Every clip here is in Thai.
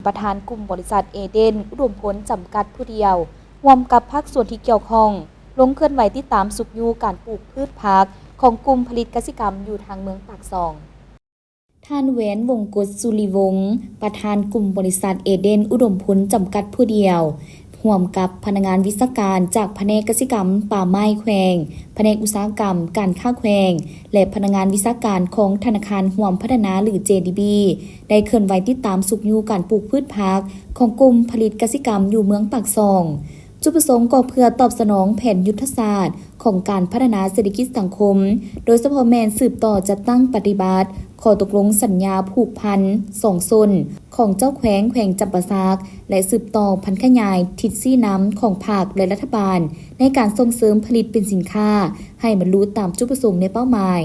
ประธานกลุ่มบริษัทเอเดนอุดมผลจำกัดผู้เดียวร่วมกับภาคส่วนที่เกี่ยวข้องลงเคลื่อนไหวติดตามสุขอยู่การปลูกพืชผักของกลุ่มผลิตกสิกรรมอยู่ทางเมืองปากซองท่านแหวนวงกฎสุริวงศ์ประธานกลุ่มบริษัทเอเดนอุดมผลจำกัดผู้เดียวร่วมกับพนักงานวิศวการจากแผนกกสิกรรมป่าไม้แขวงแผนกอุตสาหกรรมการค้าแขวงและพนักงานวิศวการของธนาคารร่วมพัฒนาหรือ JDB ได้เคลื่อนไหวติดตามสุขอยู่การปลูกพืชผักของกลุ่มผลิตกสิกรรมอยู่เมืองปากซองจุดประสงค์ก็เพื่อตอบสนองแผนยุทธศาสตร์ของการพัฒนาเศรษฐกิจสังคมโดยเฉพาะแมนสืบต่อจัดตั้งปฏิบัติข้อตกลงสัญญาผูกพันสองซนของเจ้าแขวงจำปาสักและสืบต่อพันขยายทิศซี่น้ำของภาคและรัฐบาลในการส่งเสริมผลิตเป็นสินค้าให้บรรลุตามจุดประสงค์ในเป้าหมาย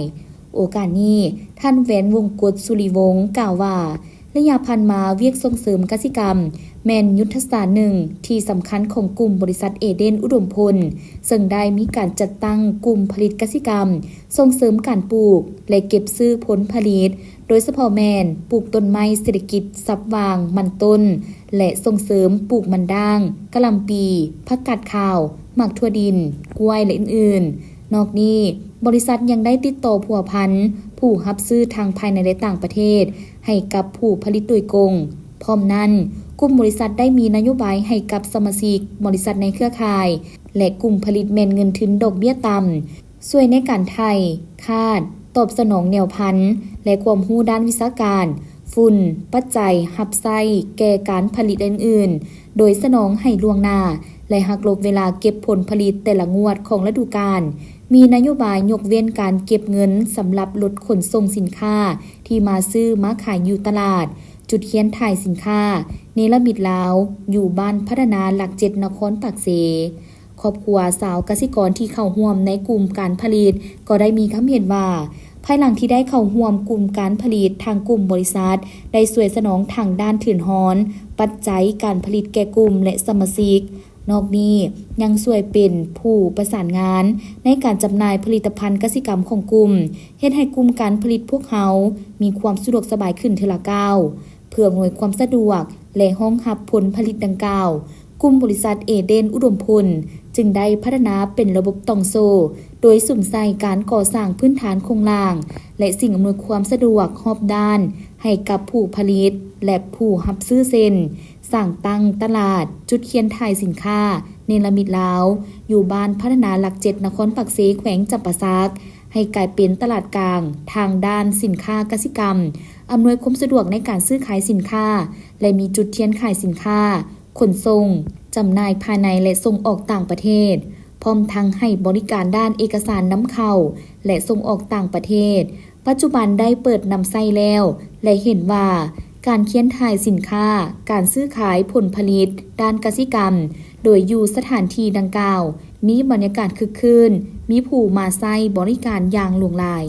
โอกาสนี้ท่านแหวนวงกฎสุริวงศ์กล่าวว่าระยะพันมาเวียกส่งเสริมกสิกรรมแมนยุทธศาสตร์หนึ่งที่สำคัญของกลุ่มบริษัทเอเดนอุดมพลซึ่งได้มีการจัดตั้งกลุ่มผลิตกสิกรรมส่งเสริมการปลูกและเก็บซื้อผลผลิตโดยเฉพาะแมนปลูกต้นไม้เศรษฐกิจซับวางมันต้นและส่งเสริมปลูกมันด่างกะหล่ำปีผักกาดขาวหมากถั่วดินกล้วยและอื่นๆนอกนี้บริษัทยังได้ติดต่อผัวพันผู้รับซื้อทางภายในและต่างประเทศให้กับผู้ผลิตโดยตรงพร้อมนั้นกลุ่มบริษัทได้มีนโยบายให้กับสมาชิกบริษัทในเครือข่ายและกลุ่มผลิตแมนเงินทุนดอกเบี้ยต่ำช่วยในการไถ่คาดตอบสนองแนวพันธุ์และความรู้ด้านวิชาการฝุ่นปัจจัยหับไส้แก่การผลิตอื่นๆโดยสนองให้ล่วงหน้าและหักลบเวลาเก็บผลผลิตแต่ละงวดของฤดูกาลมีนโยบายยกเว้นการเก็บเงินสำหรับลดขนส่งสินค้าที่มาซื้อมาขายอยู่ตลาดจุดเขียนถ่ายสินค้าเนรมิตลาวอยู่บ้านพัฒนาหลัก7นครปากเสครอบครัวสาวกสิกรที่เข้าร่วมในกลุ่มการผลิตก็ได้มีความเห็นว่าภายหลังที่ได้เข้าร่วมกลุ่มการผลิตทางกลุ่มบริษัทได้ช่วยสนองทางด้านถื่นฮ้อนปัจจัยการผลิตแก่กลุ่มและสมาชิกนอกนี้ยังช่วยเป็นผู้ประสานงานในการจำหน่ายผลิตภัณฑ์กสิกรรมของกลุ่มเฮ็ดให้กลุ่มการผลิตพวกเขามีความสะดวกสบายขึ้นเทอละก้าวเพื่ออำนวยความสะดวกและรองรับผลผลิตดังกล่าวกลุ่มบริษัทเอเดนอุดมพลจึงได้พัฒนาเป็นระบบต่องโซ่โดยสุ่มใส่การก่อสร้างพื้นฐานโครงล่างและสิ่งอำนวยความสะดวกรอบด้านให้กับผู้ผลิตและผู้รับซื้อเซ็นสร้างตั้งตลาดจุดเขียนถ่ายสินค้าเนรมิตลาวอยู่บ้านพัฒนาหลัก7นครปากเสแขวงจำปาสักให้กลายเป็นตลาดกลางทางด้านสินค้ากสิกรรมอำนวยความสะดวกในการซื้อขายสินค้าและมีจุดเทียนขายสินค้าขนส่งจำหน่ายภายในและส่งออกต่างประเทศพร้อมทั้งให้บริการด้านเอกสารนำเข้าและส่งออกต่างประเทศปัจจุบันได้เปิดนำไส้แล้วและเห็นว่าการเขียนถ่ายสินค้าการซื้อขายผลผลิตด้านกสิกรรมโดยอยู่สถานที่ดังกล่าวมีบรรยากาศคึกคืนมีผู้มาใช้บริการอย่างหลวงหลาย